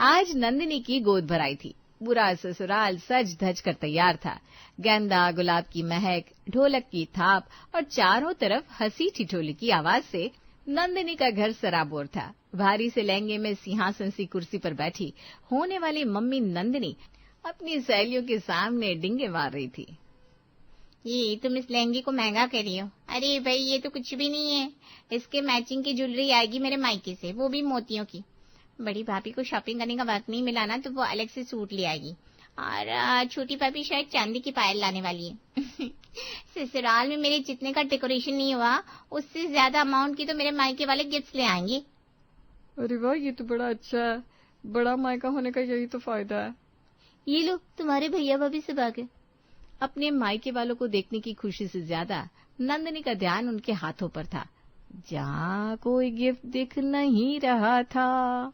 आज नंदिनी की गोद भराई थी। पूरा ससुराल सज धज कर तैयार था। गेंदा, गुलाब की महक, ढोलक की थाप और चारों तरफ हंसी ठिठोली की आवाज से नंदिनी का घर सराबोर था। भारी से लहंगे में सिंहासन सी कुर्सी पर बैठी होने वाली मम्मी नंदिनी अपनी सहेलियों के सामने डिंगे मार रही थी। ये तुम इस लहंगे को महंगा कह रही हो? अरे भाई, ये तो कुछ भी नहीं है। इसके मैचिंग की ज्वेलरी आएगी मेरे मायके से, वो भी मोतियों की। बड़ी भाभी को शॉपिंग करने का वक्त नहीं मिला ना, तो वो अलग से सूट ले आएगी। और छोटी भाभी शायद चांदी की पायल लाने वाली है। ससुराल में मेरे जितने का डेकोरेशन नहीं हुआ, उससे ज्यादा अमाउंट की तो मेरे मायके वाले गिफ्ट ले आएंगे। अरे वाह, ये तो बड़ा अच्छा है। बड़ा मायका होने का यही तो फायदा है। ये लो, तुम्हारे भैया भाभी सब आ गए। अपने मायके वालों को देखने की खुशी से ज्यादा नंदिनी का ध्यान उनके हाथों पर था, जहाँ कोई गिफ्ट दिख नहीं रहा था।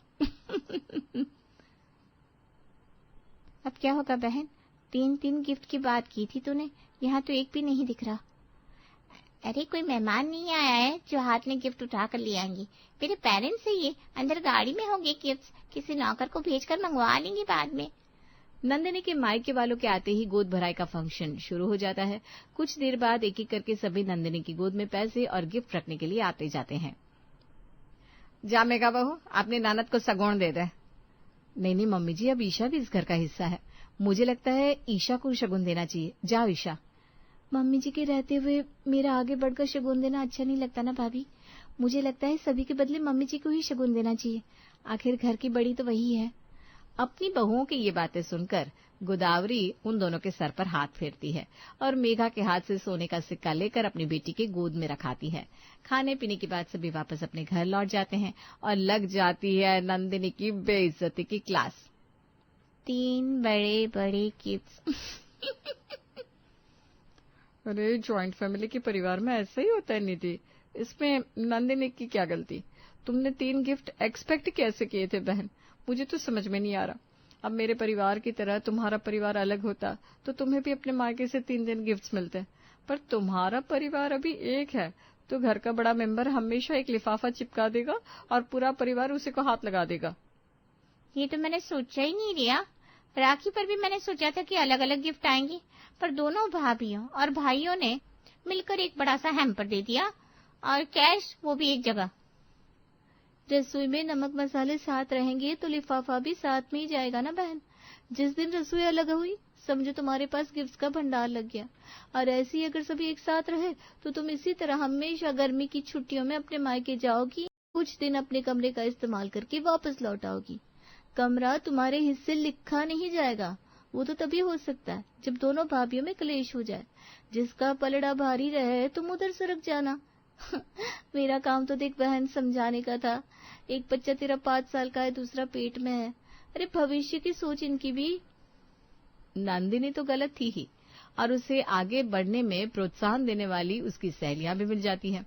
अब क्या होगा बहन? 3 गिफ्ट की बात की थी तूने, यहाँ तो एक भी नहीं दिख रहा। अरे कोई मेहमान नहीं आया है जो हाथ में गिफ्ट उठा कर ले आएंगे। मेरे पेरेंट्स है ये, अंदर गाड़ी में होंगे गिफ्ट, किसी नौकर को भेजकर मंगवा लेंगे बाद में। नंदिनी के मायके वालों के आते ही गोद भराई का फंक्शन शुरू हो जाता है। कुछ देर बाद एक एक करके सभी नंदिनी की गोद में पैसे और गिफ्ट रखने के लिए आते जाते हैं। जामेगा बहू, आपने नानद को सगोण दे दे। नहीं मम्मी जी, अब ईशा भी इस घर का हिस्सा है। मुझे लगता है ईशा को शगुन देना चाहिए। जाओ ईशा। मम्मी जी के रहते हुए मेरा आगे बढ़कर शगुन देना अच्छा नहीं लगता ना भाभी। मुझे लगता है सभी के बदले मम्मी जी को ही शगुन देना चाहिए। आखिर घर की बड़ी तो वही है। अपनी बहुओं की ये बातें सुनकर गोदावरी उन दोनों के सर पर हाथ फेरती है और मेघा के हाथ से सोने का सिक्का लेकर अपनी बेटी के गोद में रखाती है। खाने पीने के बाद सभी वापस अपने घर लौट जाते हैं और लग जाती है नंदिनी की बेइज्जती की क्लास। 3 बड़े बड़े गिफ्ट। अरे ज्वाइंट फैमिली के परिवार में ऐसा ही होता है निधि। इसमें नंदिनी की क्या गलती? तुमने 3 गिफ्ट एक्सपेक्ट कैसे किए थे बहन? मुझे तो समझ में नहीं आ रहा। अब मेरे परिवार की तरह तुम्हारा परिवार अलग होता तो तुम्हें भी अपने मायके से 3 गिफ्ट्स मिलते, पर तुम्हारा परिवार अभी एक है तो घर का बड़ा मेंबर हमेशा एक लिफाफा चिपका देगा और पूरा परिवार उसी को हाथ लगा देगा। ये तो मैंने सोचा ही नहीं रिया। राखी पर भी मैंने सोचा था कि अलग अलग गिफ्ट आएंगे, पर दोनों भाभियों और भाइयों ने मिलकर एक बड़ा सा हैम्पर दे दिया, और कैश वो भी एक जगह। रसोई में नमक मसाले साथ रहेंगे तो लिफाफा भी साथ में ही जाएगा ना बहन। जिस दिन रसोई अलग हुई, समझो तुम्हारे पास गिफ्ट्स का भंडार लग गया। और ऐसे ही अगर सभी एक साथ रहे तो तुम इसी तरह हमेशा गर्मी की छुट्टियों में अपने मायके जाओगी, कुछ दिन अपने कमरे का इस्तेमाल करके वापस लौट आओगी। कमरा तुम्हारे हिस्से लिखा नहीं जाएगा। वो तो तभी हो सकता है जब दोनों भाभियों में क्लेश हो जाए। जिसका पलड़ा भारी रहे तुम उधर सरक जाना। मेरा काम तो देख बहन समझाने का था। एक बच्चा तेरा 5 साल का है, दूसरा पेट में है। अरे भविष्य की सोच इनकी भी। नंदिनी तो गलत थी ही, और उसे आगे बढ़ने में प्रोत्साहन देने वाली उसकी सहेलियां भी मिल जाती हैं।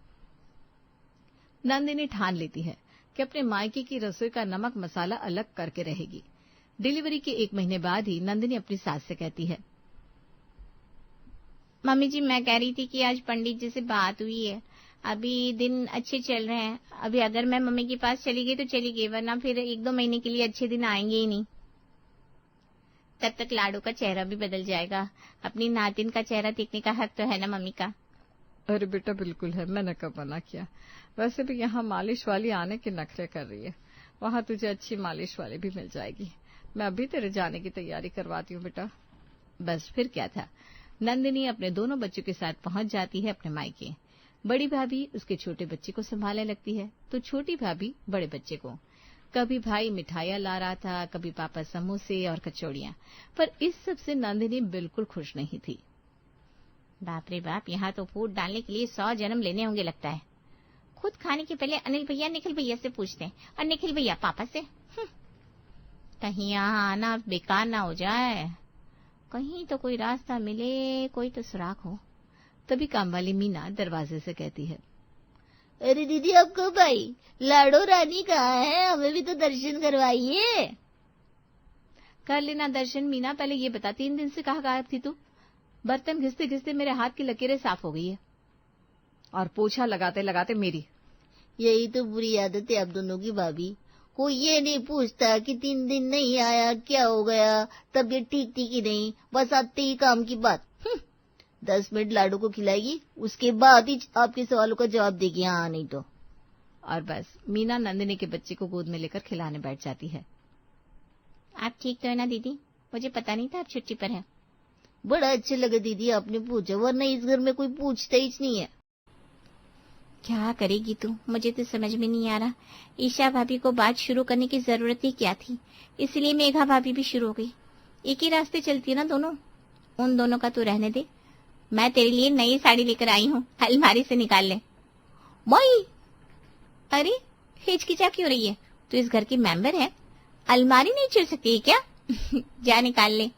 नंदिनी ठान लेती है कि अपने मायके की रसोई का नमक मसाला अलग करके रहेगी। डिलीवरी के 1 महीने बाद ही नंदिनी अपनी सास से कहती है, मम्मी जी मैं कह रही थी कि आज पंडित जी से बात हुई है, अभी दिन अच्छे चल रहे हैं। अभी अगर मैं मम्मी के पास चली गई तो चली गई, वरना फिर 1-2 महीने के लिए अच्छे दिन आएंगे ही नहीं। तब तक लाडो का चेहरा भी बदल जाएगा। अपनी नातिन का चेहरा देखने का हक तो है ना मम्मी का। अरे बेटा बिल्कुल है, मैंने कब मना किया। वैसे भी यहाँ मालिश वाली आने के नखरे कर रही है, वहाँ तुझे अच्छी मालिश वाली भी मिल जाएगी। मैं अभी तेरे जाने की तैयारी करवाती हूँ बेटा। बस फिर क्या था, नंदिनी अपने दोनों बच्चों के साथ पहुंच जाती है अपने मायके। बड़ी भाभी उसके छोटे बच्चे को संभालने लगती है तो छोटी भाभी बड़े बच्चे को। कभी भाई मिठाइयां ला रहा था, कभी पापा समोसे और कचौड़ियां, पर इस सब से नंदिनी बिल्कुल खुश नहीं थी। बाप रे बाप, यहाँ तो फूट डालने के लिए 100 जन्म लेने होंगे लगता है। खुद खाने के पहले अनिल भैया निखिल भैया से पूछते हैं, और निखिल भैया पापा से। कहीं यहाँ आना बेकार ना हो जाए, कहीं तो कोई रास्ता मिले, कोई तो सुराग हो। तभी काम वाली मीना दरवाजे से कहती है, अरे दीदी आप कब आई? लाडो रानी कहाँ है? हमें भी तो दर्शन करवाइए। कर लेना दर्शन मीना, पहले ये बता 3 दिन से कहाँ गायब थी तू? बर्तन घिसते घिसते मेरे हाथ की लकीरें साफ हो गई है, और पोछा लगाते लगाते मेरी। यही तो बुरी आदत है आप दोनों की भाभी, कोई ये नहीं पूछता कि 3 दिन नहीं आया, क्या हो गया, तबीयत ठीक थी कि नहीं, बस आते ही काम की बात। 10 मिनट लाडू को खिलाएगी, उसके बाद ही आपके सवालों का जवाब देगी, हाँ नहीं तो। और बस मीना नंदिनी के बच्चे को गोद में लेकर खिलाने बैठ जाती है। आप ठीक तो है ना दीदी? मुझे पता नहीं था आप छुट्टी पर हैं। बड़ा अच्छा लगा दीदी आपने पूछा, वरना इस घर में कोई पूछता ही नहीं है। क्या करेगी तू, मुझे तो समझ में नहीं आ रहा। ईशा भाभी को बात शुरू करने की जरूरत ही क्या थी, इसलिए मेघा भाभी भी शुरू हो गई। एक ही रास्ते चलती है ना दोनों। उन दोनों का तू रहने दे, मैं तेरे लिए नई साड़ी लेकर आई हूँ, अलमारी से निकाल ले। मई, अरे हिचकिचा क्यों रही है? तू इस घर की मेंबर है, अलमारी नहीं चल सकती है क्या? जा निकाल ले।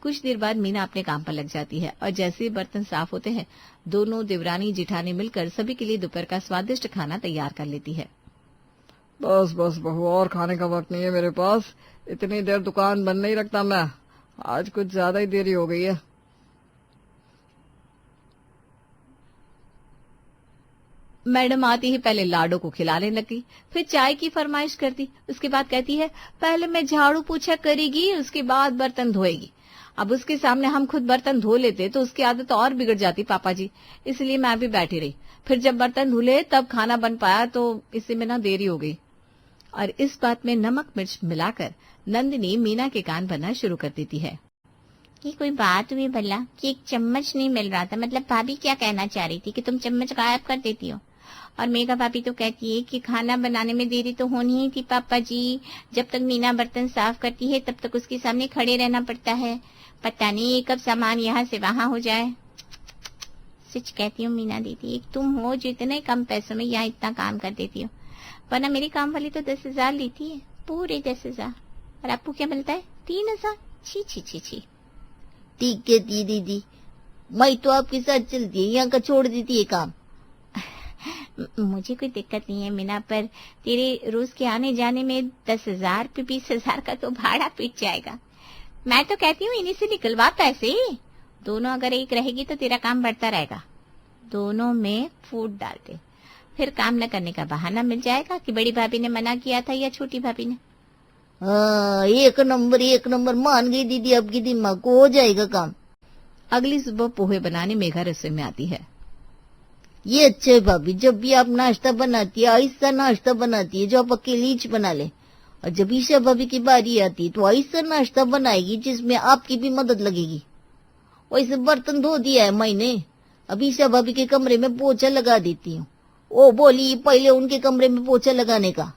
कुछ देर बाद मीना अपने काम पर लग जाती है और जैसे ही बर्तन साफ होते हैं दोनों देवरानी जिठानी मिलकर सभी के लिए दोपहर का स्वादिष्ट खाना तैयार कर लेती है। बस बस बहू, और खाने का वक्त नहीं है मेरे पास। इतनी देर दुकान बंद नहीं रखता मैं, आज कुछ ज्यादा ही देरी हो गई है। मैडम आती ही पहले लाडो को खिलाने लगी, फिर चाय की फरमाइश करती। उसके बाद कहती है पहले मैं झाड़ू पोछा करेगी, उसके बाद बर्तन धोएगी। अब उसके सामने हम खुद बर्तन धो लेते तो उसकी आदत और बिगड़ जाती पापा जी, इसलिए मैं भी बैठी रही। फिर जब बर्तन धुले तब खाना बन पाया, तो इससे में ना देरी हो गई। और इस बात में नमक मिर्च मिलाकर नंदिनी मीना के कान भरना शुरू कर देती है। ये कोई बात हुई भला कि एक चम्मच नहीं मिल रहा था? मतलब भाभी क्या कहना चाह रही थी कि तुम चम्मच गायब कर देती हो? और मेघा भाभी तो कहती है कि खाना बनाने में देरी तो होनी ही थी पापा जी, जब तक मीना बर्तन साफ करती है तब तक उसके सामने खड़े रहना पड़ता है, पता नहीं कब सामान यहाँ से वहां हो जाए। सच कहती हूँ मीना दीदी, एक तुम हो जो इतने कम पैसों में यहाँ इतना काम कर देती हो, वरना मेरी काम वाली तो 10,000 लेती है, पूरे 10,000। और आपको क्या मिलता है? 3,000। छी छी छी छी। ठीक कहती है दीदी, मैं तो आपके साथ चलती है, यहाँ का छोड़ देती है काम। मुझे कोई दिक्कत नहीं है मीना, पर तेरे रोज के आने जाने में 10,000 पे 20,000 का तो भाड़ा पीट जाएगा। मैं तो कहती हूँ इन्हीं से निकलवा पैसे, दोनों अगर एक रहेगी तो तेरा काम बढ़ता रहेगा। दोनों में फूट डाल दे, फिर काम न करने का बहाना मिल जाएगा कि बड़ी भाभी ने मना किया था या छोटी भाभी ने। हाँ, एक नंबर मान गई दीदी, आपकी दिमाग को हो जाएगा काम। अगली सुबह पोहे बनाने मेघा रसोई में आती है। ये अच्छा है भाभी, जब भी आप नाश्ता बनाती है आहिस्ता नाश्ता बनाती है जो आप अकेली ही बना ले, और जब ईशा भाभी की बारी आती है तो आहिस्ता नाश्ता बनाएगी जिसमें आपकी भी मदद लगेगी। वैसे बर्तन धो दिया है मैंने, अब ईशा भाभी के कमरे में पोछा लगा देती हूँ। ओ बोली पहले उनके कमरे में पोछा लगाने का।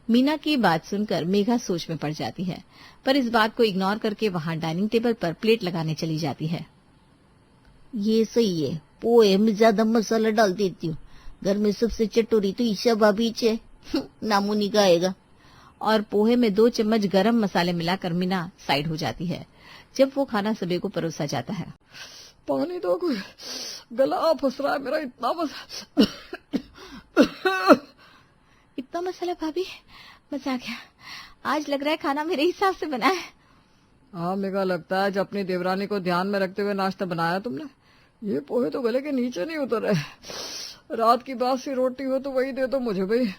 मीना की बात सुनकर मेघा सोच में पड़ जाती है, पर इस बात को इग्नोर करके वहां डाइनिंग टेबल पर प्लेट लगाने चली जाती है। ये सही है, पोहे में ज्यादा मसाला डाल देती हूँ, घर में सबसे चटोरी तो ईशा भाभी है, नामुनी का आएगा। और पोहे में 2 चम्मच गरम मसाले मिलाकर मीना साइड हो जाती है। जब वो खाना सभी को परोसा जाता है। पानी दो, कोई गला फंस रहा है मेरा, इतना मसाला भाभी, मजा आ गया। आज लग रहा है खाना मेरे हिसाब से बना है। हाँ मेघा, लगता है जब अपनी देवरानी को ध्यान में रखते हुए नाश्ता बनाया तुमने। ये पोहे तो गले के नीचे नहीं उतर रहे। रात की बासी रोटी हो तो वही दे दो मुझे भाई।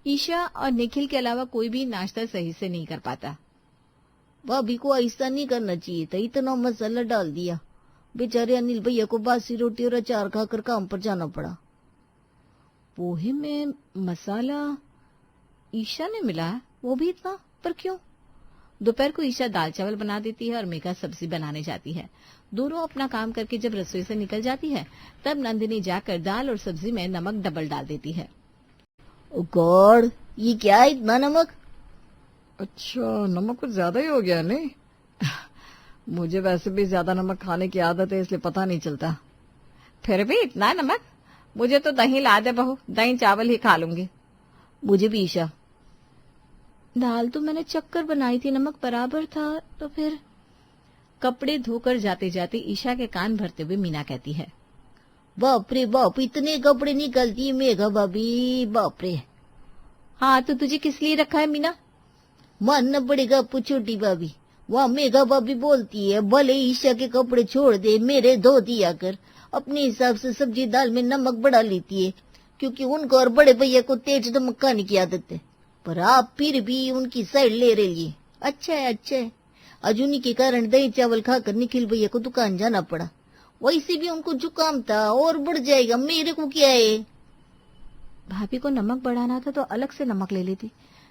ईशा और निखिल के अलावा कोई भी नाश्ता सही से नहीं कर पाता। भाभी को ऐसा नहीं करना चाहिए था, इतना मसाला डाल दिया, बेचारे अनिल भैया को बासी रोटी और अचार खाकर काम पर जाना पड़ा। पोहे में मसाला ईशा ने मिलाया, वो भी इतना, पर क्यों? दोपहर को ईशा दाल चावल बना देती है और मेघा सब्जी बनाने जाती है। दोनों अपना काम करके जब रसोई से निकल जाती है तब नंदिनी जाकर दाल और सब्जी में नमक डबल डाल देती है। ओ गॉड, ये क्या है इतना नमक? अच्छा, नमक कुछ ज्यादा ही हो गया नहीं? मुझे वैसे भी ज्यादा नमक खाने की आदत है, इसलिए पता नहीं चलता। फिर भी इतना नमक? मुझे तो दही ला दे बहू, दही चावल ही खा लूंगी। मुझे भी ईशा। दाल तो मैंने चक्कर बनाई थी, नमक बराबर था तो फिर। कपड़े धोकर जाते जाते ईशा के कान भरते हुए मीना कहती है, बाप रे बाप, इतने कपड़े निकलती है मेघा भाभी, बाप रे। हाँ तो तुझे किस लिए रखा है मीना? मानना पड़ेगा आपको छोटी भाभी, वहाँ मेघा भाभी बोलती है भले ईशा के कपड़े छोड़ दे, मेरे धो दिया कर। अपने हिसाब से सब्जी दाल में नमक बढ़ा लेती है, क्योंकि उनको और बड़े भैया को तेज धमकाने की आदत है। पर आप फिर भी उनकी साइड ले रही है। अच्छा है, अच्छा है। आज उन्हीं के कारण दही चावल खाकर निखिल भैया को दुकान जाना पड़ा। वैसे भी उनको जुकाम था और बढ़ जाएगा, मेरे को क्या है। भाभी को नमक बढ़ाना था तो अलग से नमक ले लेती,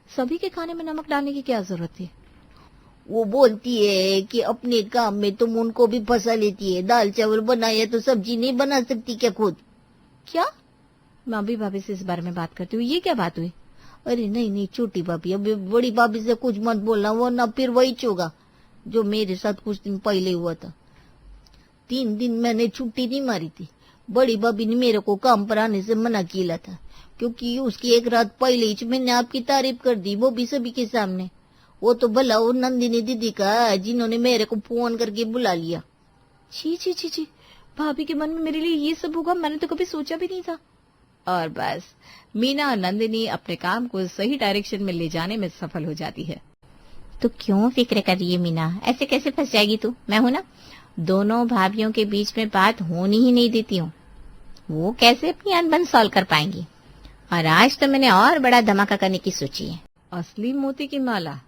सभी के खाने में नमक डालने की क्या जरूरत थी। वो बोलती है कि अपने काम में तुम उनको भी फंसा लेती है। दाल चावल बनाया तो सब्जी नहीं बना सकती क्या खुद? क्या? मैं अभी भाभी से इस बारे में बात करती हूँ। ये क्या बात हुई? अरे नहीं नहीं छोटी भाभी, अभी बड़ी भाभी से कुछ मत बोलना, वरना फिर वही होगा जो मेरे साथ कुछ दिन पहले हुआ था। 3 दिन मैंने छुट्टी नहीं मारी थी। बड़ी भाभी ने मेरे को काम पर आने से मना किया था, क्योंकि उसकी एक रात पहले ही मैंने आपकी तारीफ कर दी, वो भी सभी के सामने। वो तो भला वो नंदिनी दीदी का, जिन्होंने मेरे को फोन करके बुला लिया। छी छी छी छी, भाभी के मन में मेरे लिए ये सब होगा मैंने तो कभी सोचा भी नहीं था। और बस मीना और नंदिनी अपने काम को सही डायरेक्शन में ले जाने में सफल हो जाती है। तो क्यों फिक्र कर रही है मीना? ऐसे कैसे फंस जाएगी तू? मैं हूं ना, दोनों भाभियों के बीच में बात होनी ही नहीं देती हूँ। वो कैसे अपनी अनबन सॉल्व कर पाएंगी? और आज तो मैंने और बड़ा धमाका करने की सोची है। असली मोती की माला?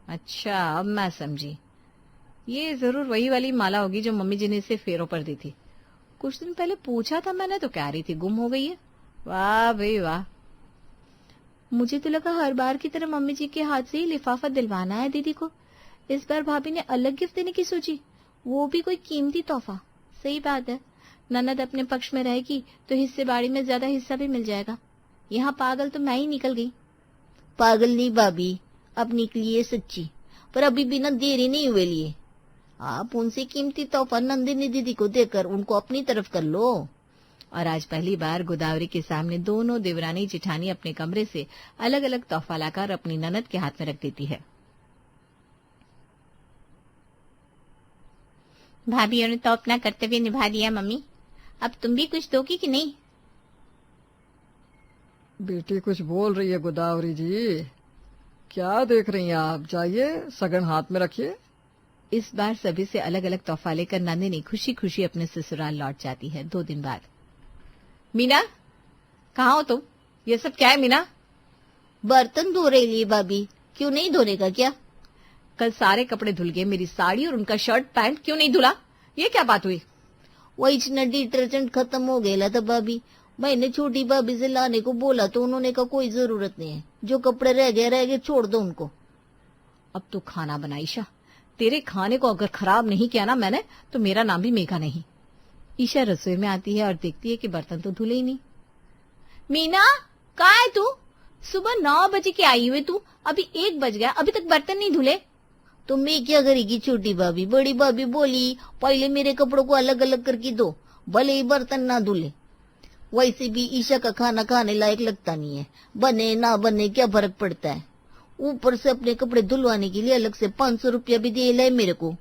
अच्छा, अब मैं समझी। ये जरूर वही वाली माला होगी जो मम्मी जी ने इसे फेरों पर दी थी। कुछ दिन पहले पूछा था मैंने तो कह रही थी गुम हो गई है। वाह भाई वाह। मुझे तो लगा हर बार की तरह मम्मी जी के हाथ से ही लिफाफा दिलवाना है दीदी को। इस बार भाभी ने अलग गिफ्ट देने की सोची, वो भी कोई कीमती तोहफा। सही बात है, ननद अपने पक्ष में रहेगी तो हिस्से बाड़ी में ज्यादा हिस्सा भी मिल जाएगा। यहाँ पागल तो मैं ही निकल गई। पागल नहीं भाभी, अब निकली है सच्ची। पर अभी बिना देरी नहीं हुए लिए। आप उनसे कीमती तोहफा नंदिनी दीदी को देकर उनको अपनी तरफ कर लो। और आज पहली बार गोदावरी के सामने दोनों देवरानी जिठानी अपने कमरे से अलग अलग तोहफा लाकर अपनी ननद के हाथ में रख देती है। भाभीयों ने तो अपना कर्तव्य निभा दिया मम्मी, अब तुम भी कुछ दोगी कि नहीं? बेटी कुछ बोल रही है गोदावरी जी, क्या देख रही हैं आप? जाइए सगन हाथ में रखिए। इस बार सभी से अलग अलग तोहफा लेकर नंदिनी खुशी खुशी अपने ससुराल लौट जाती है 2 दिन बाद। मीना, कहाँ हो तुम? ये सब क्या है मीना? बर्तन धो रही है भाभी। क्यों नहीं धोने का क्या? कल सारे कपड़े धुल गए, मेरी साड़ी और उनका शर्ट पैंट क्यों नहीं धुला? ये क्या बात हुई? वही इतना डिटर्जेंट खत्म हो गया था भाभी। मैंने छोटी भाभी से लाने को बोला तो उन्होंने कहा कोई जरूरत नहीं है, जो कपड़े रह गए छोड़ दो उनको। अब तो खाना बना ईशा, तेरे खाने को अगर खराब नहीं किया ना मैंने तो मेरा नाम भी मेघा नहीं। ईशा रसोई में आती है और देखती है कि बर्तन तो धुले ही नहीं। मीना, कहाँ है तू? सुबह 9 बजे के आई हुई तू, अभी 1 बज गया, अभी तक बर्तन नहीं धुले। तो मैं क्या करेगी छोटी भाभी? बड़ी भाभी बोली पहले मेरे कपड़ों को अलग अलग करके दो, भले ही बर्तन ना धुले। वैसे भी ईशा का खाना खाने लायक लगता नहीं है, बने ना बने क्या फर्क पड़ता है। ऊपर से अपने कपड़े धुलवाने के लिए अलग से 500 रुपया भी दे लाए मेरे को।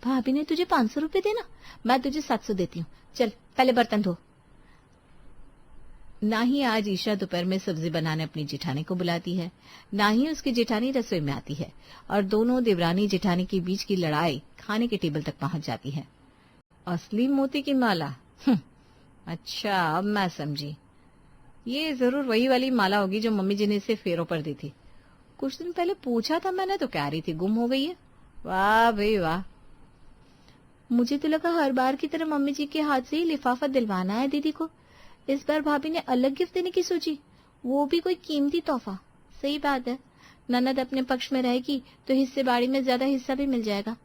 भाभी ने तुझे 500 रुपए देना? मैं तुझे 700 देती हूँ। चल पहले बर्तन धो। ना ही आज ईशा दोपहर में सब्जी बनाने अपनी जेठानी को बुलाती है, ना ही उसकी जेठानी रसोई में आती है, और दोनों देवरानी जेठानी के बीच की लड़ाई खाने के टेबल तक पहुंच जाती है। असली मोती की माला? अच्छा, अब मैं समझी। ये जरूर वही वाली माला होगी जो मम्मी जी ने इसे फेरों पर दी थी। कुछ दिन पहले पूछा था मैंने तो कह रही थी गुम हो गई है। वाह भाई वाह। मुझे तो लगा हर बार की तरह मम्मी जी के हाथ से ही लिफाफा दिलवाना है दीदी को। इस बार भाभी ने अलग गिफ्ट देने की सोची, वो भी कोई कीमती तोहफा। सही बात है, ननद अपने पक्ष में रहेगी तो हिस्से बाड़ी में ज्यादा हिस्सा भी मिल जाएगा।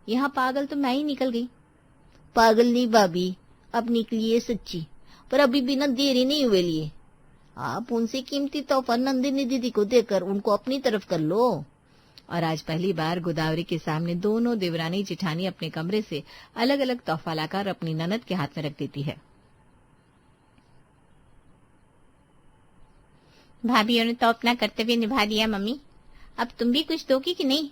यहाँ पागल तो मैं ही निकल गई। पागल नहीं भाभी, अब निकली है सच्ची। पर अभी बिना देरी नहीं हुए लिए। आप उनसे कीमती तोहफा नंदिनी दीदी को देकर उनको अपनी तरफ कर लो। और आज पहली बार गोदावरी के सामने दोनों देवरानी जिठानी अपने कमरे से अलग अलग तोहफा लाकर अपनी ननद के हाथ में रख देती है। भाभीयों ने तो अपना कर्तव्य निभा दिया मम्मी, अब तुम भी कुछ दोगी कि नहीं?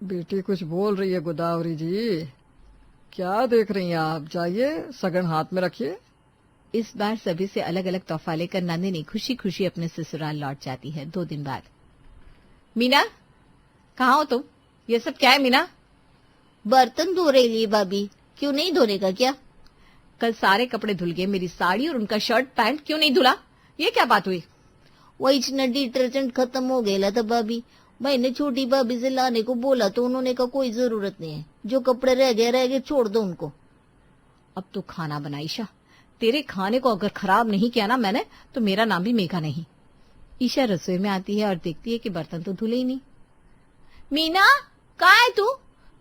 बेटी कुछ बोल रही है गोदावरी जी, क्या देख रही हैं आप? जाइए सगन हाथ में रखिए। इस बार सभी से अलग अलग तोहफा लेकर नंदिनी खुशी खुशी अपने ससुराल लौट जाती है 2 दिन बाद। मीना, कहाँ हो तुम? ये सब क्या है मीना? बर्तन धो रही है भाभी। क्यों नहीं धोने का क्या? कल सारे कपड़े धुल गए, मेरी साड़ी और उनका शर्ट पैंट क्यों नहीं धुला? ये क्या बात हुई? वही इतना डिटर्जेंट खत्म हो गया था भाभी। मैंने छोटी भाभी से लाने को बोला तो उन्होंने कहा कोई जरूरत नहीं है, जो कपड़े रह गए छोड़ दो उनको। अब तो खाना बना ईशा, तेरे खाने को अगर खराब नहीं किया ना मैंने तो मेरा नाम भी मेघा नहीं। ईशा रसोई में आती है और देखती है कि बर्तन तो धुले ही नहीं। मीना, कहाँ है तू?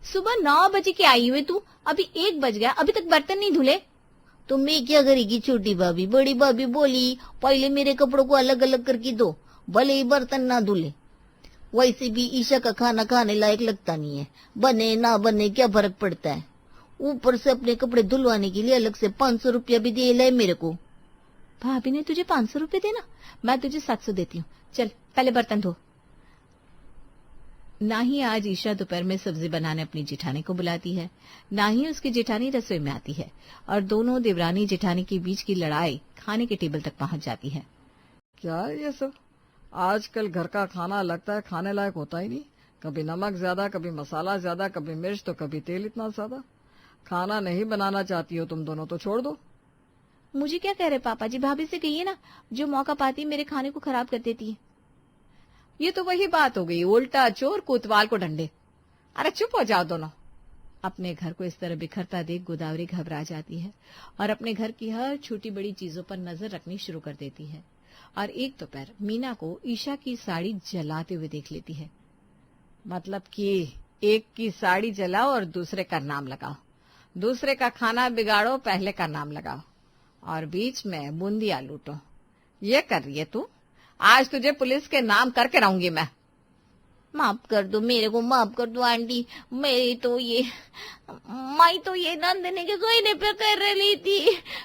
सुबह 9 बजे की आई हुई तू, अभी 1 बज गया, अभी तक बर्तन नहीं धुले। तो मैं क्या करेगी छोटी भाभी? बड़ी भाभी बोली पहले मेरे कपड़ों को अलग अलग करके दो, भले ही बर्तन ना धुले। वैसे भी ईशा का खाना खाने लायक लगता नहीं है, बने ना बने क्या फर्क पड़ता है। ऊपर से अपने कपड़े धुलवाने के लिए अलग से 500 रुपया भी दे लाए मेरे को। भाभी ने तुझे 500 रुपए देना? मैं तुझे 700 देती हूँ, चल पहले बर्तन धो। ना ही आज ईशा दोपहर में सब्जी बनाने अपनी जेठानी को बुलाती है, ना ही उसकी जेठानी रसोई में आती है, और दोनों देवरानी जेठानी के बीच की लड़ाई खाने के टेबल तक पहुंच जाती है। क्या है ये सब? आजकल घर का खाना लगता है खाने लायक होता ही नहीं। कभी नमक ज्यादा, कभी मसाला ज्यादा, कभी मिर्च तो कभी तेल इतना ज्यादा। खाना नहीं बनाना चाहती हो तुम दोनों तो छोड़ दो। मुझे क्या कह रहे पापा जी? भाभी से कहिए ना, जो मौका पाती मेरे खाने को खराब कर देती है। ये तो वही बात हो गई, उल्टा चोर कोतवाल को डंडे। अरे चुप हो जाओ दोनों। अपने घर को इस तरह बिखरता देख गोदावरी घबरा जाती है और अपने घर की हर छोटी बड़ी चीजों पर नजर रखनी शुरू कर देती है। और एक दोपहर मीना को ईशा की साड़ी जलाते हुए देख लेती है। मतलब कि एक की साड़ी जलाओ और दूसरे का नाम लगाओ, दूसरे का खाना बिगाड़ो, पहले का नाम लगाओ, और बीच में बूंदिया लूटो। ये कर रही है तू? आज तुझे पुलिस के नाम करके रहूंगी मैं। माफ कर दो, मेरे को माफ कर दो आंटी। मैं तो ये नंदिनी के कहने पे कर रही थी,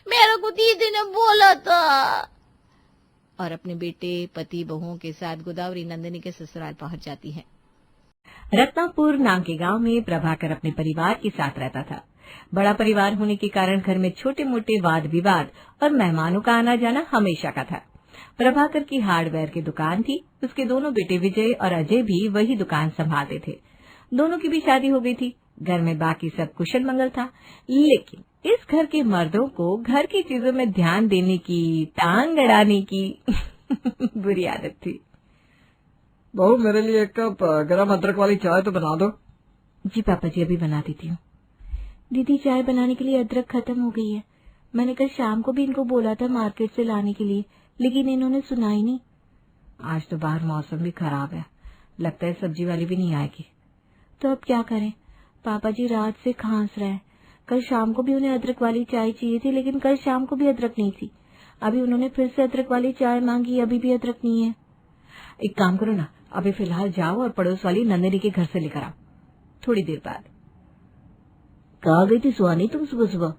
मेरे को दीदी ने बोला था। और अपने बेटे, पति, बहुओं के साथ गोदावरी नंदिनी के ससुराल पहुंच जाती है। रत्नापुर नाम के गांव में प्रभाकर अपने परिवार के साथ रहता था। बड़ा परिवार होने के कारण घर में छोटे मोटे वाद विवाद और मेहमानों का आना जाना हमेशा का था। प्रभाकर की हार्डवेयर की दुकान थी। उसके दोनों बेटे विजय और अजय भी वही दुकान संभालते थे। दोनों की भी शादी हो गई थी। घर में बाकी सब कुशल मंगल था, लेकिन इस घर के मर्दों को घर की चीजों में ध्यान देने की, टांग अड़ाने की बुरी आदत थी। बहू, मेरे लिए एक कप गरम अदरक वाली चाय तो बना दो। जी पापा जी, अभी बना देती हूँ। दीदी, चाय बनाने के लिए अदरक खत्म हो गई है। मैंने कल शाम को भी इनको बोला था मार्केट से लाने के लिए, लेकिन इन्होंने सुना ही नहीं। आज तो बाहर मौसम भी खराब है, लगता है सब्जी वाली भी नहीं आएगी। तो अब क्या करें? पापा जी रात से खांस रहे हैं। कल शाम को भी उन्हें अदरक वाली चाय चाहिए थी, लेकिन कल शाम को भी अदरक नहीं थी। अभी उन्होंने फिर से अदरक वाली चाय मांगी, अभी भी अदरक नहीं है। एक काम करो ना, अभी फिलहाल जाओ और पड़ोस वाली नंदिनी के घर से लेकर आओ। थोड़ी देर बाद। कहाँ गई थी सुहानी तुम सुबह सुबह?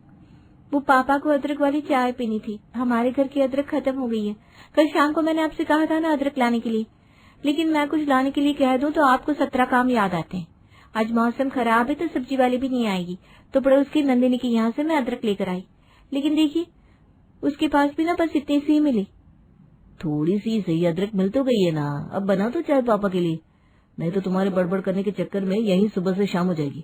वो पापा को अदरक वाली चाय पीनी थी। हमारे घर की अदरक खत्म हो गई है। कल शाम को मैंने आपसे कहा था ना अदरक लाने के लिए, लेकिन मैं कुछ लाने के लिए कह दूं तो आपको 17 काम याद आते हैं। आज मौसम खराब है तो सब्जी वाली भी नहीं आएगी, तो पड़ोस की नंदिनी के यहाँ से मैं अदरक लेकर आई, लेकिन देखिए उसके पास भी ना बस इतनी सी मिली। थोड़ी सी सही, अदरक मिल तो गई है ना, अब बना तो चाय पापा के लिए, नहीं तो तुम्हारे बड़बड़ करने के चक्कर में यही सुबह से शाम हो जाएगी।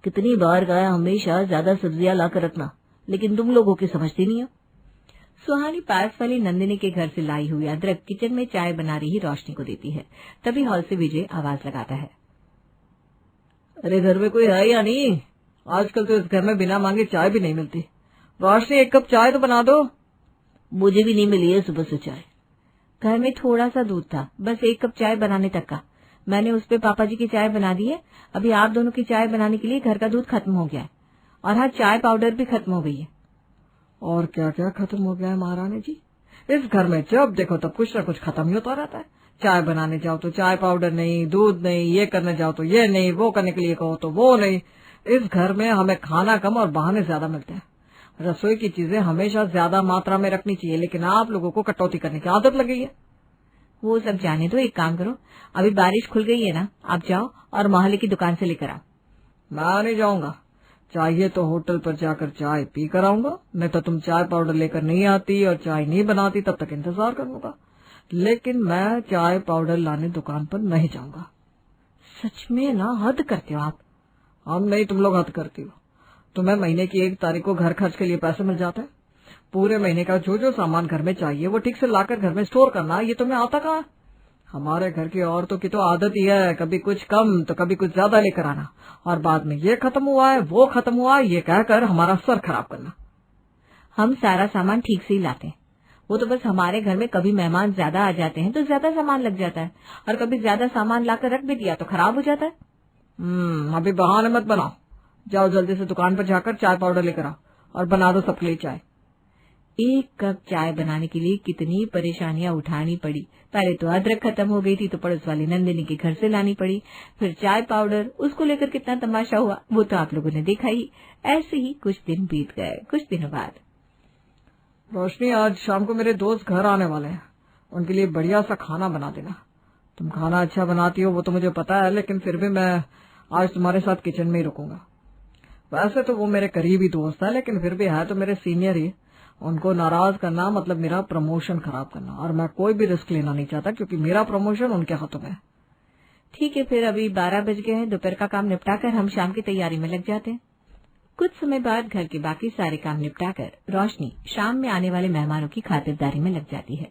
कितनी बार कहा हमेशा ज्यादा सब्जियां ला कर रखना, लेकिन तुम लोगों की समझती नहीं हो। सुहानी पास वाली नंदिनी के घर से लाई हुई अदरक किचन में चाय बना रही रोशनी को देती है। तभी हॉल से विजय आवाज लगाता है, अरे घर में कोई है या नहीं? आजकल तो इस घर में बिना मांगे चाय भी नहीं मिलती। रोशनी, एक कप चाय तो बना दो। मुझे भी नहीं मिली है सुबह से चाय। घर में थोड़ा सा दूध था, बस 1 कप चाय बनाने तक का। मैंने उस पे पापा जी की चाय बना दी है। अभी आप दोनों की चाय बनाने के लिए घर का दूध खत्म हो गया है, और हाँ, चाय पाउडर भी खत्म हो गई है। और क्या क्या खत्म हो गया है महारानी जी? इस घर में जब देखो तब कुछ न कुछ खत्म ही होता रहता है। चाय बनाने जाओ तो चाय पाउडर नहीं, दूध नहीं, ये करने जाओ तो ये नहीं, वो करने के लिए कहो तो वो नहीं। इस घर में हमें खाना कम और बहाने ज्यादा मिलते हैं। रसोई की चीजें हमेशा ज्यादा मात्रा में रखनी चाहिए, लेकिन आप लोगों को कटौती करने की आदत लग गई है। वो सब जाने दो, एक काम करो, अभी बारिश खुल गई है ना, आप जाओ और मोहल्ले की दुकान से लेकर आओ। मैं नहीं जाऊंगा। चाहिए तो होटल पर जाकर चाय पी कर आऊंगा, नहीं तो तुम चाय पाउडर लेकर नहीं आती और चाय नहीं बनाती तब तक इंतजार करूंगा, लेकिन मैं चाय पाउडर लाने दुकान पर नहीं जाऊंगा। सच में ना, हद करते हो आप। हम नहीं, तुम लोग हद करती हो। तुम्हें महीने की 1 तारीख को घर खर्च के लिए पैसे मिल जाते हैं। पूरे महीने का जो जो सामान घर में चाहिए वो ठीक से लाकर घर में स्टोर करना, ये तुम्हें आता कहाँ है? हमारे घर की औरतों की तो आदत ही है कभी कुछ कम तो कभी कुछ ज्यादा लेकर आना, और बाद में ये खत्म हुआ है वो खत्म हुआ है ये कहकर हमारा सर खराब करना। हम सारा सामान ठीक से ही लाते हैं, वो तो बस हमारे घर में कभी मेहमान ज्यादा आ जाते हैं तो ज्यादा सामान लग जाता है, और कभी ज्यादा सामान लाकर रख भी दिया तो खराब हो जाता है। अभी बहाने मत बनाओ, जाओ जल्दी से दुकान पर जाकर चाय पाउडर लेकर आओ और बना दो सबके लिए चाय। 1 कप चाय बनाने के लिए कितनी परेशानियां उठानी पड़ी। पहले तो अदरक खत्म हो गई थी तो पड़ोस वाली नंदिनी के घर से लानी पड़ी, फिर चाय पाउडर, उसको लेकर कितना तमाशा हुआ वो तो आप लोगों ने देखा ही। ऐसे ही कुछ दिन बीत गए। कुछ दिनों बाद, रोशनी आज शाम को मेरे दोस्त घर आने वाले हैं, उनके लिए बढ़िया सा खाना बना देना। तुम खाना अच्छा बनाती हो वो तो मुझे पता है, लेकिन फिर भी मैं आज तुम्हारे साथ किचन में ही रुकूंगा। वैसे तो वो मेरे करीबी दोस्त है, लेकिन फिर भी है तो मेरे सीनियर ही। उनको नाराज करना मतलब मेरा प्रमोशन खराब करना, और मैं कोई भी रिस्क लेना नहीं चाहता क्योंकि मेरा प्रमोशन उनके हाथों में है। ठीक है, फिर अभी 12 बज गए हैं। दोपहर का काम निपटाकर हम शाम की तैयारी में लग जाते हैं। कुछ समय बाद घर के बाकी सारे काम निपटाकर रोशनी शाम में आने वाले मेहमानों की खातिरदारी में लग जाती है।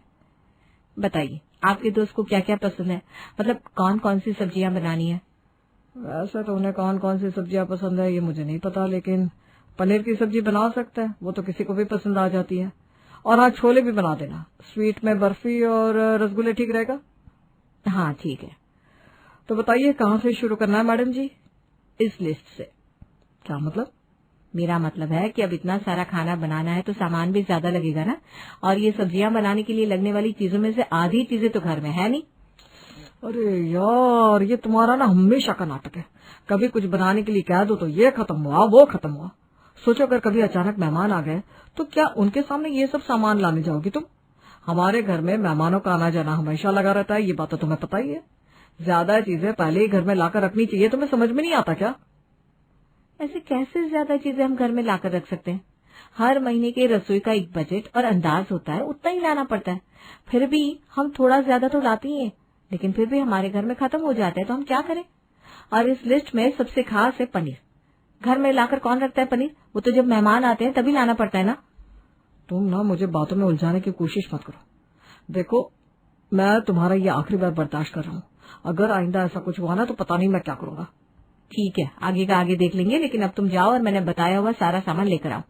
बताइए, आपके दोस्त को क्या क्या पसंद है, मतलब कौन कौन सी सब्जियां बनानी है? वैसे तो उन्हें कौन कौन सी सब्जियां पसंद है ये मुझे नहीं पता, लेकिन पनीर की सब्जी बना सकता है, वो तो किसी को भी पसंद आ जाती है। और हाँ, छोले भी बना देना। स्वीट में बर्फी और रसगुल्ले ठीक रहेगा? हाँ ठीक है। तो बताइए कहाँ से शुरू करना है मैडम जी? इस लिस्ट से। क्या मतलब? मेरा मतलब है कि अब इतना सारा खाना बनाना है तो सामान भी ज्यादा लगेगा ना, और ये सब्जियां बनाने के लिए लगने वाली चीजों में से आधी चीजें तो घर में है नहीं। अरे यार, ये तुम्हारा ना हमेशा का नाटक है। कभी कुछ बनाने के लिए कह दो तो ये खत्म हुआ वो खत्म हुआ। सोचो अगर कभी अचानक मेहमान आ गए तो क्या उनके सामने ये सब सामान लाने जाओगी तुम? हमारे घर में मेहमानों का आना जाना हमेशा लगा रहता है, ये बात तो तुम्हें पता ही है। ज्यादा चीजें पहले ही घर में लाकर रखनी चाहिए, तुम्हें समझ में नहीं आता क्या? ऐसे कैसे ज्यादा चीजें हम घर में लाकर रख सकते हैं? हर महीने के रसोई का एक बजट और अंदाज होता है, उतना ही लाना पड़ता है। फिर भी हम थोड़ा ज्यादा तो लाते ही हैं, लेकिन फिर भी हमारे घर में खत्म हो जाता है, तो हम क्या करें? और इस लिस्ट में सबसे खास है पनीर। घर में लाकर कौन रखता है पनीर? वो तो जब मेहमान आते हैं तभी लाना पड़ता है ना। तुम ना मुझे बातों में उलझाने की कोशिश मत करो। देखो, मैं तुम्हारा ये आखिरी बार बर्दाश्त कर रहा हूँ। अगर आइंदा ऐसा कुछ हुआ ना तो पता नहीं मैं क्या करूंगा। ठीक है, आगे का आगे देख लेंगे, लेकिन अब तुम जाओ और मैंने बताया हुआ सारा सामान लेकर आओ,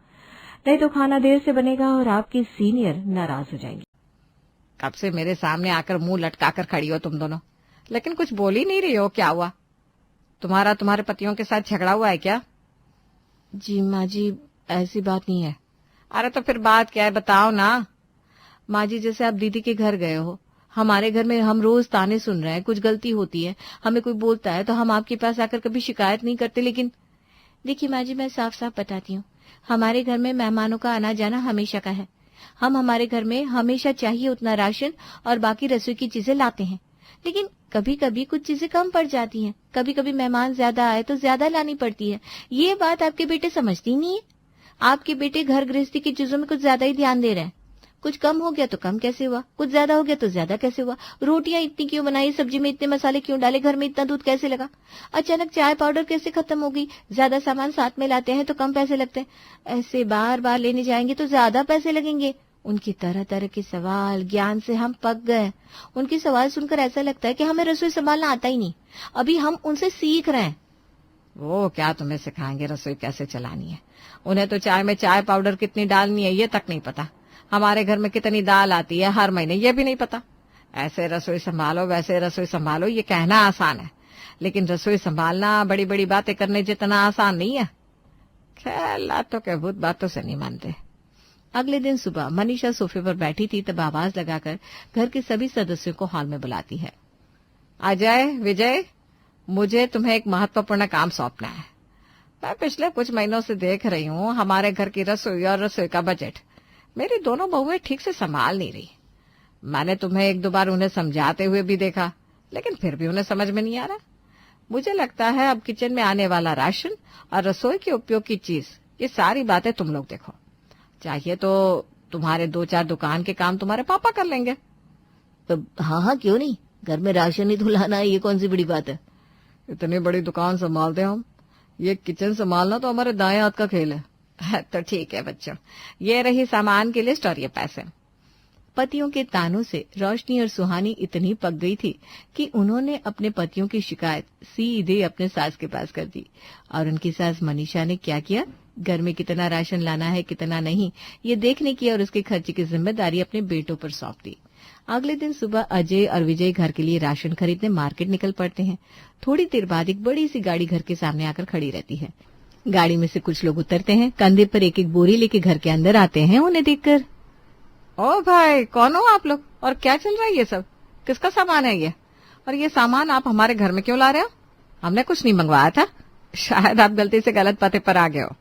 नहीं तो खाना देर से बनेगा और आपकी सीनियर नाराज हो जाएंगी। कब से मेरे सामने आकर मुंह लटकाकर खड़ी हो तुम दोनों, लेकिन कुछ बोल ही नहीं रही हो। क्या हुआ? तुम्हारे पतियों के साथ झगड़ा हुआ है क्या? जी माँ जी, ऐसी बात नहीं है। अरे तो फिर बात क्या है, बताओ ना। माँ जी, जैसे आप दीदी के घर गए हो, हमारे घर में हम रोज ताने सुन रहे हैं, कुछ गलती होती है, हमें कोई बोलता है तो हम आपके पास आकर कभी शिकायत नहीं करते। लेकिन देखिए माँ जी, मैं साफ साफ बताती हूँ, हमारे घर में मेहमानों का आना जाना हमेशा का है। हम हमारे घर में हमेशा चाहिए उतना राशन और बाकी रसोई की चीजें लाते हैं, लेकिन कभी कभी कुछ चीजें कम पड़ जाती हैं। कभी कभी मेहमान ज्यादा आए तो ज्यादा लानी पड़ती है। ये बात आपके बेटे समझती ही नहीं है। आपके बेटे घर गृहस्थी की चीजों में कुछ ज्यादा ही ध्यान दे रहे हैं। कुछ कम हो गया तो कम कैसे हुआ, कुछ ज्यादा हो गया तो ज्यादा कैसे हुआ, रोटियां इतनी क्यों बनाई, सब्जी में इतने मसाले क्यों डाले, घर में इतना दूध कैसे लगा, अचानक चाय पाउडर कैसे खत्म हो गई, ज्यादा सामान साथ में लाते हैं तो कम पैसे लगते हैं, ऐसे बार बार लेने जाएंगे तो ज्यादा पैसे लगेंगे। उनकी तरह तरह के सवाल ज्ञान से हम पक गए। उनके सवाल सुनकर ऐसा लगता है कि हमें रसोई संभालना आता ही नहीं, अभी हम उनसे सीख रहे हैं। वो क्या तुम्हें सिखाएंगे रसोई कैसे चलानी है? उन्हें तो चाय में चाय पाउडर कितनी डालनी है ये तक नहीं पता। हमारे घर में कितनी दाल आती है हर महीने ये भी नहीं पता। ऐसे रसोई संभालो वैसे रसोई संभालो, ये कहना आसान है, लेकिन रसोई संभालना बड़ी बड़ी बातें करने जितना आसान नहीं है। खैर, लातों के भूत बातों से नहीं मानते। अगले दिन सुबह मनीषा सोफे पर बैठी थी तब आवाज लगाकर घर के सभी सदस्यों को हॉल में बुलाती है। अजय, विजय, मुझे तुम्हें एक महत्वपूर्ण काम सौंपना है। मैं पिछले कुछ महीनों से देख रही हूँ हमारे घर की रसोई और रसोई का बजट मेरी दोनों बहुएं ठीक से संभाल नहीं रही। मैंने तुम्हें 1-2 बार उन्हें समझाते हुए भी देखा, लेकिन फिर भी उन्हें समझ में नहीं आ रहा। मुझे लगता है अब किचन में आने वाला राशन और रसोई के उपयोग की चीज, ये सारी बातें तुम लोग देखो। चाहिए तो तुम्हारे 2-4 दुकान के काम तुम्हारे पापा कर लेंगे। तो हाँ, क्यों नहीं, घर में राशन ही तो लाना है, ये कौन सी बड़ी बात है। इतनी बड़ी दुकान संभालते हम, ये किचन संभालना तो हमारे दाएं हाथ का खेल है। तो ठीक है बच्चों, ये रही सामान की लिस्ट और ये पैसे। पतियों के तानों से रोशनी और सुहानी इतनी पक गई थी कि उन्होंने अपने पतियों की शिकायत सीधे अपने सास के पास कर दी। और उनकी सास मनीषा ने क्या किया, घर में कितना राशन लाना है कितना नहीं, ये देखने की और उसके खर्चे की जिम्मेदारी अपने बेटों पर सौंप दी। अगले दिन सुबह अजय और विजय घर के लिए राशन खरीदने मार्केट निकल पड़ते हैं। थोड़ी देर बाद एक बड़ी सी गाड़ी घर के सामने आकर खड़ी रहती है। गाड़ी में से कुछ लोग उतरते हैं, कंधे पर एक एक बोरी लेके घर के अंदर आते हैं। उन्हें देखकर, ओ भाई, कौन हो आप लोग और क्या चल रहा है? ये सब किसका सामान है ये? और ये सामान आप हमारे घर में क्यों ला रहे हो? हमने कुछ नहीं मंगवाया था, शायद आप गलती से गलत पते पर आ गए हो।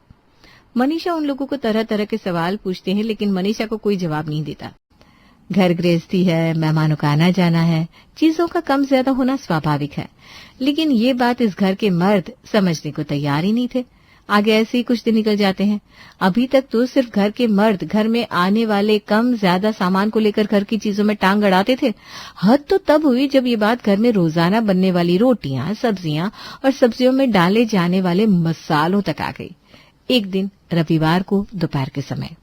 मनीषा उन लोगों को तरह तरह के सवाल पूछते हैं, लेकिन मनीषा को कोई जवाब नहीं देता। घर गृहस्थी है, मेहमानों का आना जाना है, चीजों का कम ज्यादा होना स्वाभाविक है। लेकिन ये बात इस घर के मर्द समझने को तैयार ही नहीं थे। आगे ऐसे ही कुछ दिन निकल जाते हैं। अभी तक तो सिर्फ घर के मर्द घर में आने वाले कम ज्यादा सामान को लेकर घर की चीजों में टांग अड़ाते थे। हद तो तब हुई जब ये बात घर में रोजाना बनने वाली रोटियां, सब्जियां और सब्जियों में डाले जाने वाले मसालों तक आ गई। एक दिन रविवार को दोपहर के समय,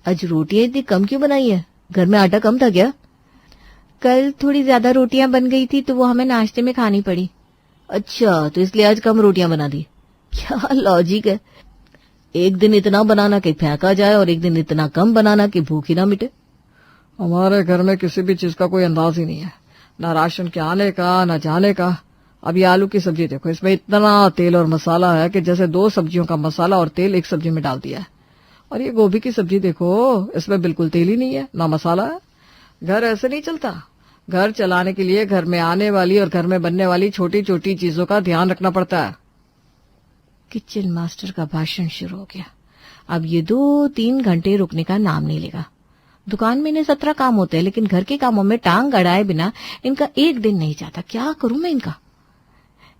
आज रोटियां इतनी कम क्यों बनाई है? घर में आटा कम था क्या? कल थोड़ी ज्यादा रोटियां बन गई थी तो वो हमें नाश्ते में खानी पड़ी। अच्छा, तो इसलिए आज कम रोटियां बना दी। क्या लॉजिक है? एक दिन इतना बनाना कि फेंका जाए और एक दिन इतना कम बनाना कि भूख ही ना मिटे। हमारे घर में किसी भी चीज का कोई अंदाज ही नहीं है, ना राशन के आने का ना जाने का। अब ये आलू की सब्जी देखो, इसमें इतना तेल और मसाला है कि जैसे 2 सब्जियों का मसाला और तेल एक सब्जी में डाल दिया है। और ये गोभी की सब्जी देखो, इसमें बिल्कुल तेल ही नहीं है ना मसाला है। घर ऐसे नहीं चलता। घर चलाने के लिए घर में आने वाली और घर में बनने वाली छोटी छोटी चीजों का ध्यान रखना पड़ता है। किचन मास्टर का भाषण शुरू हो गया। अब ये 2-3 घंटे रुकने का नाम नहीं लेगा। दुकान में इन्हें 17 काम होते हैं, लेकिन घर के कामों में टांग अड़ाए बिना इनका एक दिन नहीं जाता। क्या करूं मैं इनका?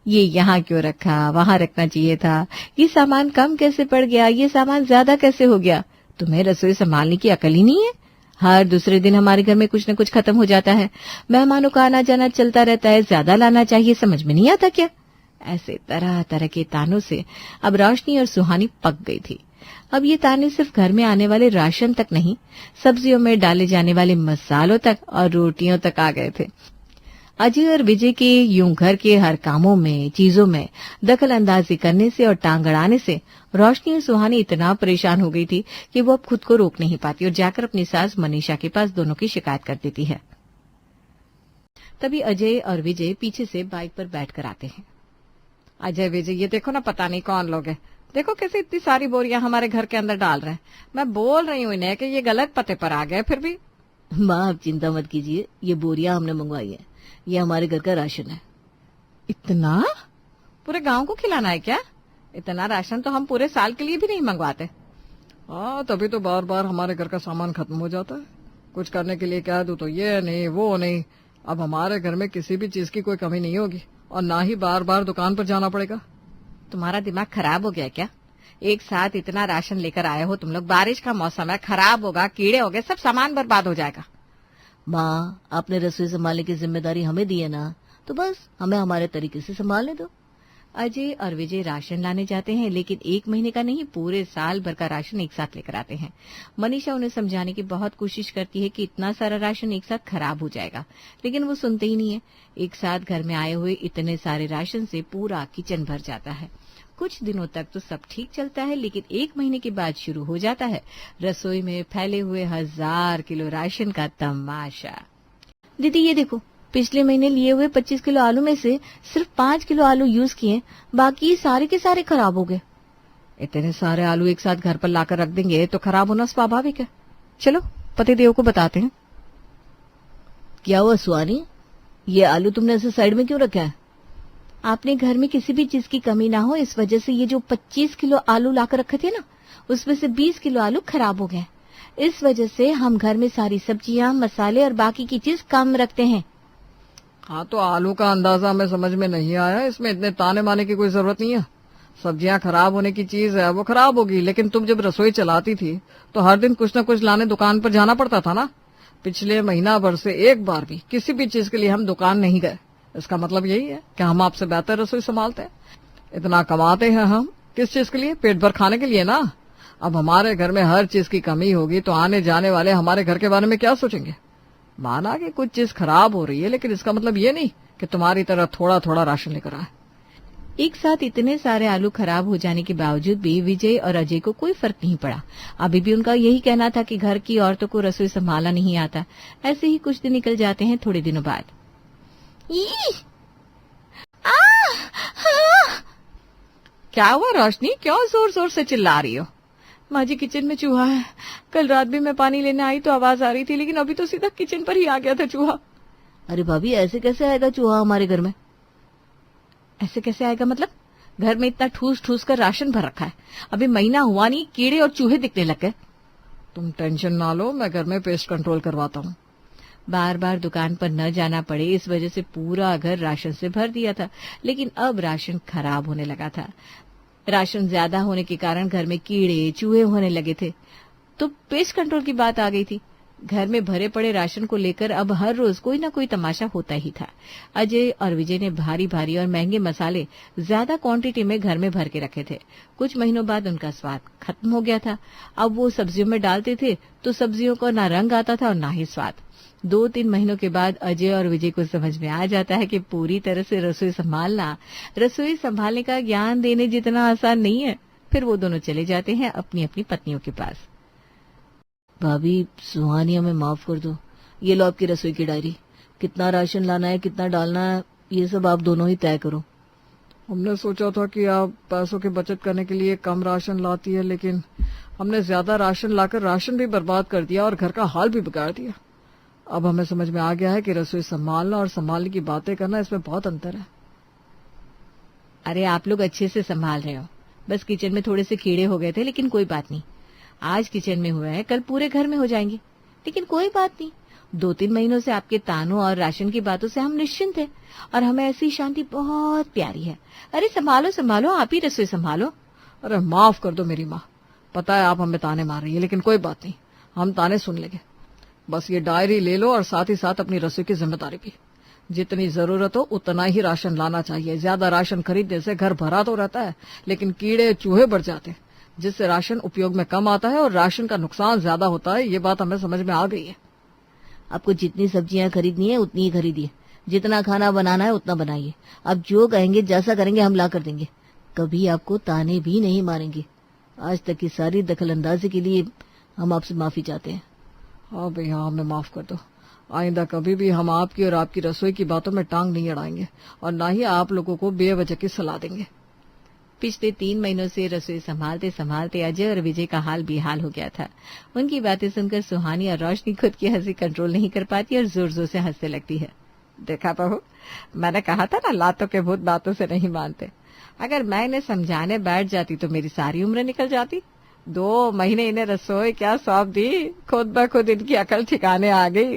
ये यहाँ क्यों रखा, वहां रखना चाहिए था। ये सामान कम कैसे पड़ गया, ये सामान ज्यादा कैसे हो गया। तुम्हें रसोई संभालने की अकल ही नहीं है। हर दूसरे दिन हमारे घर में कुछ न कुछ खत्म हो जाता है। मेहमानों का आना जाना चलता रहता है, ज्यादा लाना चाहिए, समझ में नहीं आता क्या? ऐसे तरह तरह के तानों से अब रोशनी और सुहानी पक गई थी। अब ये ताने सिर्फ घर में आने वाले राशन तक नहीं, सब्जियों में डाले जाने वाले मसालों तक और रोटियों तक आ गए थे। अजय और विजय के यूं घर के हर कामों में, चीजों में दखल अंदाजी करने से और टांग अड़ाने से रोशनी और सुहानी इतना परेशान हो गई थी कि वो अब खुद को रोक नहीं पाती और जाकर अपनी सास मनीषा के पास दोनों की शिकायत कर देती है। तभी अजय और विजय पीछे से बाइक पर बैठकर आते हैं। अजय विजय, ये देखो ना, पता नहीं कौन लोग हैं। देखो कैसे इतनी सारी बोरियां हमारे घर के अंदर डाल रहे हैं। मैं बोल रही हूँ इन्हें कि ये गलत पते पर आ गए, फिर भी। माँ, आप चिंता मत कीजिए, ये बोरियां हमने मंगवाई है। ये हमारे घर का राशन है। इतना? पूरे गांव को खिलाना है क्या? इतना राशन तो हम पूरे साल के लिए भी नहीं मंगवाते। तभी तो बार बार हमारे घर का सामान खत्म हो जाता है। कुछ करने के लिए कह दूं तो ये नहीं वो नहीं। अब हमारे घर में किसी भी चीज की कोई कमी नहीं होगी और ना ही बार बार दुकान पर जाना पड़ेगा। तुम्हारा दिमाग खराब हो गया क्या? एक साथ इतना राशन लेकर आए हो तुम लोग। बारिश का मौसम है, खराब होगा, कीड़े हो गए, सब सामान बर्बाद हो जाएगा। माँ, आपने रसोई संभालने की जिम्मेदारी हमें दी है ना, तो बस हमें हमारे तरीके से संभालने दो। अजय और विजय राशन लाने जाते हैं, लेकिन 1 महीने का नहीं, पूरे साल भर का राशन एक साथ लेकर आते हैं। मनीषा उन्हें समझाने की बहुत कोशिश करती है कि इतना सारा राशन एक साथ खराब हो जाएगा, लेकिन वो सुनते ही नहीं है। एक साथ घर में आए हुए इतने सारे राशन से पूरा किचन भर जाता है। कुछ दिनों तक तो सब ठीक चलता है, लेकिन 1 महीने के बाद शुरू हो जाता है रसोई में फैले हुए 1000 किलो राशन का तमाशा। दीदी, ये देखो, पिछले महीने लिए हुए 25 किलो आलू में से सिर्फ 5 किलो आलू यूज किए, बाकी सारे के सारे खराब हो गए। इतने सारे आलू एक साथ घर पर लाकर रख देंगे तो खराब होना स्वाभाविक है। चलो पतिदेव को बताते हैं। क्या हुआ सुहानी, ये आलू तुमने ऐसे साइड में क्यों रखा है? आपने घर में किसी भी चीज की कमी ना हो, इस वजह से ये जो 25 किलो आलू लाकर रखे थे ना, उसमें से 20 किलो आलू खराब हो गए। इस वजह से हम घर में सारी सब्जियां, मसाले और बाकी की चीज कम रखते हैं। हाँ, तो आलू का अंदाजा हमें समझ में नहीं आया। इसमें इतने ताने माने की कोई जरूरत नहीं है। सब्जियां खराब होने की चीज है, वो खराब होगी, लेकिन तुम जब रसोई चलाती थी तो हर दिन कुछ न कुछ लाने दुकान पर जाना पड़ता था ना। पिछले महीना भर से एक बार भी किसी भी चीज के लिए हम दुकान नहीं गए। इसका मतलब यही है कि हम आपसे बेहतर रसोई संभालते हैं। इतना कमाते हैं हम किस चीज के लिए? पेट भर खाने के लिए ना। अब हमारे घर में हर चीज की कमी होगी तो आने जाने वाले हमारे घर के बारे में क्या सोचेंगे? माना कि कुछ चीज खराब हो रही है, लेकिन इसका मतलब ये नहीं कि तुम्हारी तरह थोड़ा थोड़ा राशन लेकर आए। एक साथ इतने सारे आलू खराब हो जाने के बावजूद भी विजय और अजय को कोई फर्क नहीं पड़ा। अभी भी उनका यही कहना था कि घर की औरतों को रसोई संभालना नहीं आता। ऐसे ही कुछ दिन निकल जाते हैं। थोड़े दिनों बाद क्या हुआ रोशनी, क्यों जोर जोर से चिल्ला रही हो? माँ जी, किचन में चूहा है। कल रात भी मैं पानी लेने आई तो आवाज आ रही थी, लेकिन अभी तो सीधा किचन पर ही आ गया था चूहा। अरे भाभी, ऐसे कैसे आएगा चूहा हमारे घर में? ऐसे कैसे आएगा मतलब? घर में इतना ठूस ठूस कर राशन भर रखा है, अभी महीना हुआ नहीं, कीड़े और चूहे दिखने लग गए। तुम टेंशन ना लो, मैं घर में पेस्ट कंट्रोल करवाता हूँ। बार बार दुकान पर न जाना पड़े इस वजह से पूरा घर राशन से भर दिया था, लेकिन अब राशन खराब होने लगा था। राशन ज्यादा होने के कारण घर में कीड़े चूहे होने लगे थे, तो पेस्ट कंट्रोल की बात आ गई थी। घर में भरे पड़े राशन को लेकर अब हर रोज कोई ना कोई तमाशा होता ही था। अजय और विजय ने भारी भारी और महंगे मसाले ज्यादा क्वांटिटी में घर में भर के रखे थे। कुछ महीनों बाद उनका स्वाद खत्म हो गया था। अब वो सब्जियों में डालते थे तो सब्जियों को ना रंग आता था और ना ही स्वाद। 2-3 महीनों के बाद अजय और विजय को समझ में आ जाता है कि पूरी तरह से रसोई संभालने का ज्ञान देने जितना आसान नहीं है। फिर वो दोनों चले जाते हैं अपनी अपनी पत्नियों के पास। भाभी, सुहानी, हमें माफ कर दो। ये लो आपकी रसोई की डायरी। कितना राशन लाना है, कितना डालना है, ये सब आप दोनों ही तय करो। हमने सोचा था कि आप पैसों की बचत करने के लिए कम राशन लाती है, लेकिन हमने ज्यादा राशन लाकर राशन भी बर्बाद कर दिया और घर का हाल भी बिगाड़ दिया। अब हमें समझ में आ गया है कि रसोई संभालना और संभालने की बातें करना, इसमें बहुत अंतर है। अरे आप लोग अच्छे से संभाल रहे हो, बस किचन में थोड़े से कीड़े हो गए थे, लेकिन कोई बात नहीं। आज किचन में हुए हैं, कल पूरे घर में हो जाएंगे, लेकिन कोई बात नहीं। 2-3 महीनों से आपके तानों और राशन की बातों से हम निश्चिंत हैं और हमें ऐसी शांति बहुत प्यारी है। अरे संभालो संभालो, आप ही रसोई संभालो। अरे माफ कर दो मेरी माँ, पता है आप हमें ताने मार रही है, लेकिन कोई बात नहीं, हम ताने सुन लेंगे। बस ये डायरी ले लो और साथ ही साथ अपनी रसोई की जिम्मेदारी भी। जितनी जरूरत हो उतना ही राशन लाना चाहिए। ज्यादा राशन खरीदने से घर भरा तो रहता है, लेकिन कीड़े चूहे बढ़ जाते हैं, जिससे राशन उपयोग में कम आता है और राशन का नुकसान ज्यादा होता है। ये बात हमें समझ में आ गई है। आपको जितनी सब्जियां खरीदनी है उतनी ही खरीदिए, जितना खाना बनाना है उतना बनाइए। आप जो कहेंगे, जैसा करेंगे, हम ला कर देंगे। कभी आपको ताने भी नहीं मारेंगे। आज तक की सारी दखलंदाजी के लिए हम आपसे माफी चाहते हैं। हाँ भैया, हमें माफ कर दो। आइंदा कभी भी हम आपकी और आपकी रसोई की बातों में टांग नहीं अड़ाएंगे और ना ही आप लोगों को बेवजह की सलाह देंगे। पिछले 3 महीनों से रसोई संभालते संभालते अजय और विजय का हाल बेहाल हो गया था। उनकी बातें सुनकर सुहानी और रोशनी खुद की हंसी कंट्रोल नहीं कर पाती और जोर जोर से हंसने लगती है। देखा बहू, मैंने कहा था ना, लातों के भूत बातों से नहीं मानते। अगर मैं इन्हें समझाने बैठ जाती तो मेरी सारी उम्र निकल जाती। 2 महीने इन्हें रसोई क्या सौंप दी, खुद ब खुद इनकी अकल ठिकाने आ गई।